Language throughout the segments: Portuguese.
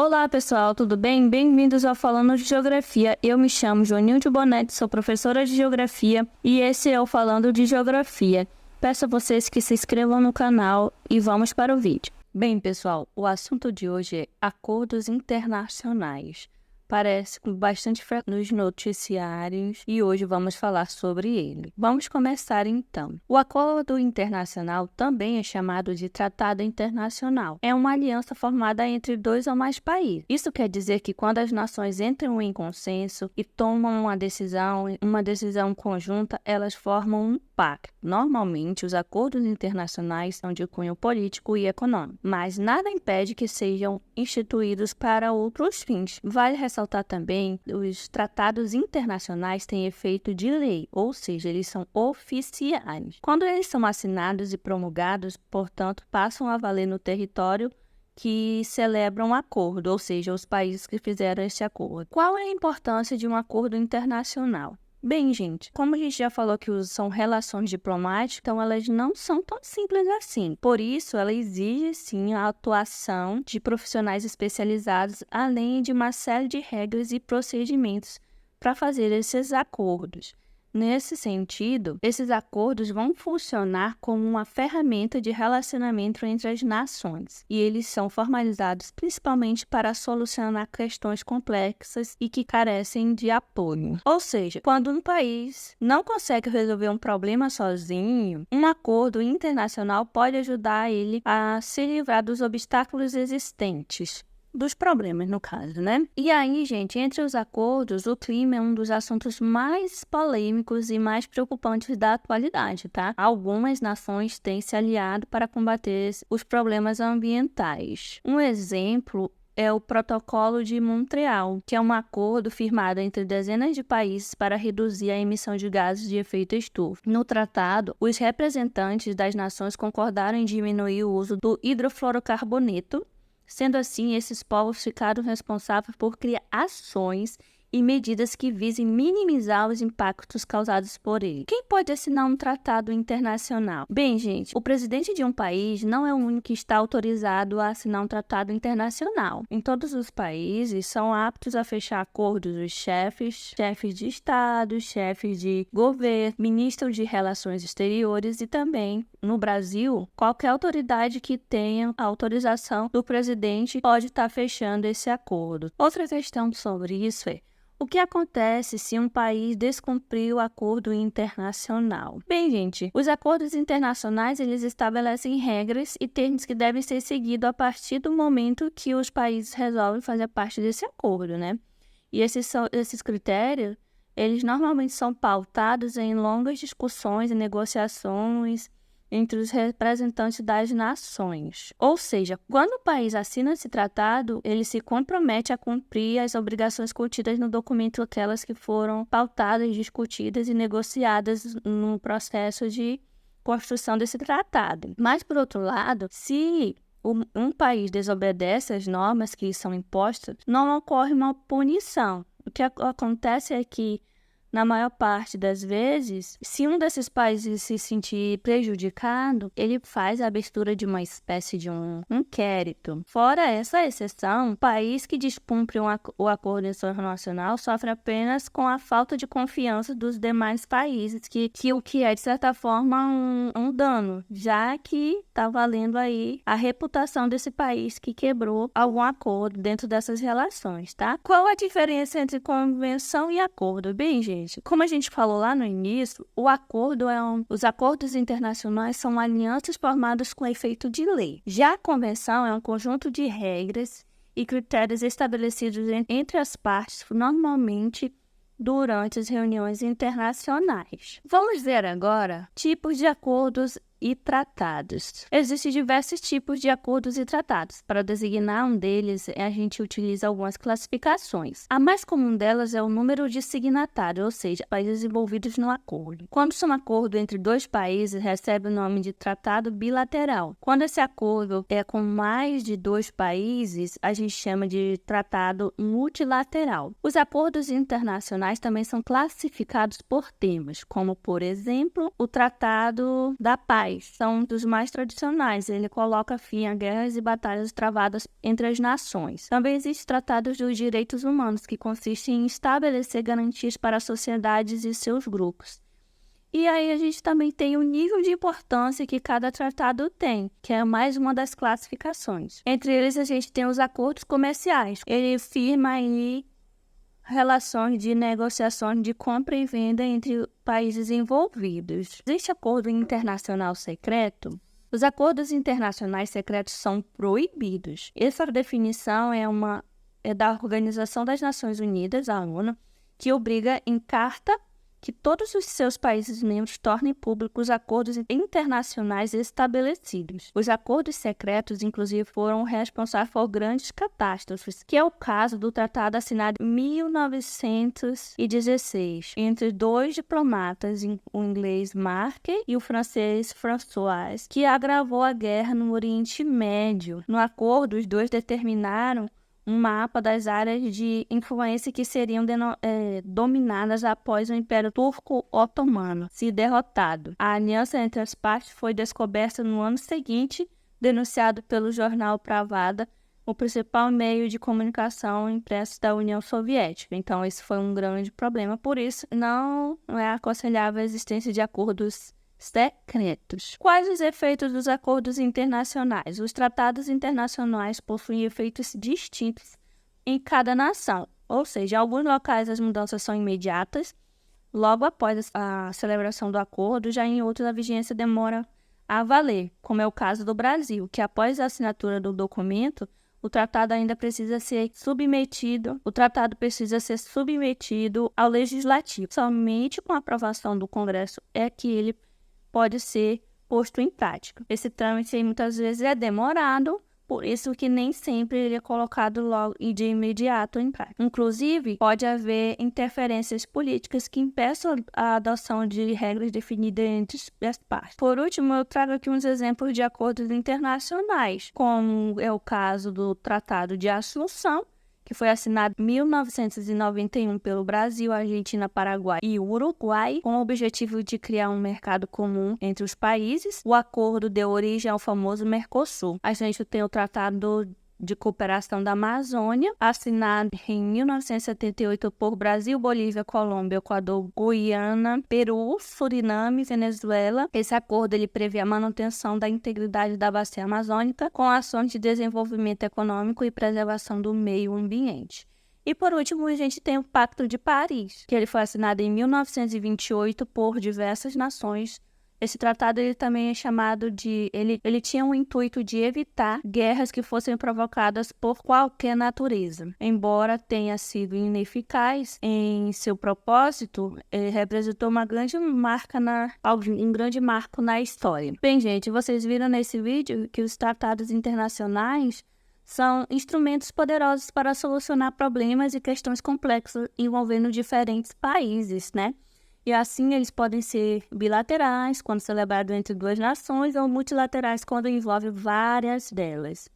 Olá pessoal, tudo bem? Bem-vindos ao Falando de Geografia. Eu me chamo Joanilde Bonetti, sou professora de Geografia e esse é o Falando de Geografia. Peço a vocês que se inscrevam no canal e vamos para o vídeo. Bem pessoal, o assunto de hoje é acordos internacionais. Parece bastante frequente nos noticiários e hoje vamos falar sobre ele. Vamos começar então. O acordo internacional também é chamado de tratado internacional. É uma aliança formada entre dois ou mais países. Isso quer dizer que quando as nações entram em consenso e tomam uma decisão conjunta, elas formam um pacto. Normalmente, os acordos internacionais são de cunho político e econômico, mas nada impede que sejam instituídos para outros fins. Vale ressaltar também que os tratados internacionais têm efeito de lei, ou seja, eles são oficiais. Quando eles são assinados e promulgados, portanto, passam a valer no território que celebram um acordo, ou seja, os países que fizeram esse acordo. Qual é a importância de um acordo internacional? Bem, gente, como a gente já falou que são relações diplomáticas, então elas não são tão simples assim. Por isso, ela exige, sim, a atuação de profissionais especializados, além de uma série de regras e procedimentos para fazer esses acordos. Nesse sentido, esses acordos vão funcionar como uma ferramenta de relacionamento entre as nações, e eles são formalizados principalmente para solucionar questões complexas e que carecem de apoio. Ou seja, quando um país não consegue resolver um problema sozinho, um acordo internacional pode ajudar ele a se livrar dos obstáculos existentes. Dos problemas, no caso, né? E aí, gente, entre os acordos, o clima é um dos assuntos mais polêmicos e mais preocupantes da atualidade, tá? Algumas nações têm se aliado para combater os problemas ambientais. Um exemplo é o Protocolo de Montreal, que é um acordo firmado entre dezenas de países para reduzir a emissão de gases de efeito estufa. No tratado, os representantes das nações concordaram em diminuir o uso do hidrofluorocarboneto. Sendo assim, esses povos ficaram responsáveis por criar ações e medidas que visem minimizar os impactos causados por ele. Quem pode assinar um tratado internacional? Bem, gente, o presidente de um país não é o único que está autorizado a assinar um tratado internacional. Em todos os países, são aptos a fechar acordos os chefes de Estado, chefes de governo, ministros de Relações Exteriores e também, no Brasil, qualquer autoridade que tenha a autorização do presidente pode estar fechando esse acordo. Outra questão sobre isso é: o que acontece se um país descumprir o acordo internacional? Bem, gente, os acordos internacionais eles estabelecem regras e termos que devem ser seguidos a partir do momento que os países resolvem fazer parte desse acordo, né? E esses critérios, eles normalmente são pautados em longas discussões e negociações entre os representantes das nações. Ou seja, quando o país assina esse tratado, ele se compromete a cumprir as obrigações contidas no documento, aquelas que foram pautadas, discutidas e negociadas no processo de construção desse tratado. Mas, por outro lado, se um país desobedece às normas que são impostas, não ocorre uma punição. O que acontece é que, na maior parte das vezes, se um desses países se sentir prejudicado, ele faz a abertura de uma espécie de um inquérito. Fora essa exceção, o país que descumpre o acordo internacional sofre apenas com a falta de confiança dos demais países, o que é, de certa forma, um dano, já que está valendo aí a reputação desse país que quebrou algum acordo dentro dessas relações, tá? Qual a diferença entre convenção e acordo? Bem, gente, como a gente falou lá no início, os acordos internacionais são alianças formadas com efeito de lei. Já a convenção é um conjunto de regras e critérios estabelecidos entre as partes, normalmente durante as reuniões internacionais. Vamos ver agora tipos de acordos e tratados. Existem diversos tipos de acordos e tratados. Para designar um deles, a gente utiliza algumas classificações. A mais comum delas é o número de signatários, ou seja, países envolvidos no acordo. Quando um acordo entre dois países, recebe o nome de tratado bilateral. Quando esse acordo é com mais de dois países, a gente chama de tratado multilateral. Os acordos internacionais também são classificados por temas, como, por exemplo, o Tratado da Paz, Paz são um dos mais tradicionais. Ele coloca fim a guerras e batalhas travadas entre as nações. Também existem tratados dos direitos humanos, que consistem em estabelecer garantias para as sociedades e seus grupos. E aí a gente também tem o nível de importância que cada tratado tem, que é mais uma das classificações. Entre eles a gente tem os acordos comerciais. Ele firma aí relações de negociações de compra e venda entre países envolvidos. Existe acordo internacional secreto? Os acordos internacionais secretos são proibidos. Essa definição é da Organização das Nações Unidas, a ONU, que obriga em carta que todos os seus países membros tornem públicos os acordos internacionais estabelecidos. Os acordos secretos, inclusive, foram responsáveis por grandes catástrofes, que é o caso do tratado assinado em 1916 entre dois diplomatas, o inglês Mark e o francês François, que agravou a guerra no Oriente Médio. No acordo, os dois determinaram um mapa das áreas de influência que seriam dominadas após o Império Turco-Otomano se derrotado. A aliança entre as partes foi descoberta no ano seguinte, denunciado pelo jornal Pravda, o principal meio de comunicação impresso da União Soviética. Então, esse foi um grande problema. Por isso, não é aconselhável a existência de acordos secretos. Quais os efeitos dos acordos internacionais? Os tratados internacionais possuem efeitos distintos em cada nação, ou seja, em alguns locais as mudanças são imediatas, logo após a celebração do acordo, já em outros a vigência demora a valer, como é o caso do Brasil, que após a assinatura do documento, o tratado precisa ser submetido ao legislativo. Somente com a aprovação do Congresso é que ele pode ser posto em prática. Esse trâmite muitas vezes é demorado, por isso que nem sempre ele é colocado logo e de imediato em prática. Inclusive, pode haver interferências políticas que impeçam a adoção de regras definidas entre as partes. Por último, eu trago aqui uns exemplos de acordos internacionais, como é o caso do Tratado de Assunção, que foi assinado em 1991 pelo Brasil, Argentina, Paraguai e Uruguai, com o objetivo de criar um mercado comum entre os países. O acordo deu origem ao famoso Mercosul. A gente tem o Tratado de Cooperação da Amazônia, assinado em 1978 por Brasil, Bolívia, Colômbia, Equador, Guiana, Peru, Suriname e Venezuela. Esse acordo prevê a manutenção da integridade da bacia amazônica com ações de desenvolvimento econômico e preservação do meio ambiente. E por último, a gente tem o Pacto de Paris, que ele foi assinado em 1928 por diversas nações. Esse tratado também é chamado de... Ele tinha o intuito de evitar guerras que fossem provocadas por qualquer natureza. Embora tenha sido ineficaz em seu propósito, ele representou um grande marco na história. Bem, gente, vocês viram nesse vídeo que os tratados internacionais são instrumentos poderosos para solucionar problemas e questões complexas envolvendo diferentes países, né? E assim eles podem ser bilaterais, quando celebrados entre duas nações, ou multilaterais, quando envolve várias delas.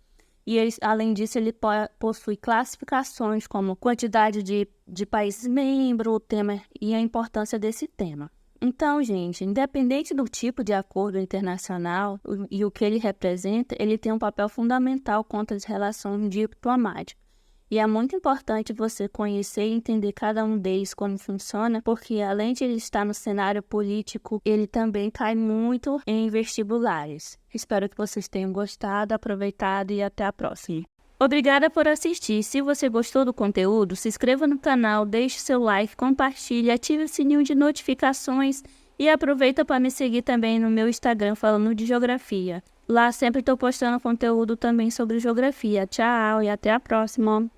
E além disso, ele possui classificações como quantidade de países membros, o tema e a importância desse tema. Então, gente, independente do tipo de acordo internacional e o que ele representa, ele tem um papel fundamental contra as relações diplomáticas. E é muito importante você conhecer e entender cada um deles, como funciona, porque além de ele estar no cenário político, ele também cai muito em vestibulares. Espero que vocês tenham gostado, aproveitado e até a próxima. Obrigada por assistir. Se você gostou do conteúdo, se inscreva no canal, deixe seu like, compartilhe, ative o sininho de notificações e aproveita para me seguir também no meu Instagram falando de geografia. Lá sempre estou postando conteúdo também sobre geografia. Tchau e até a próxima!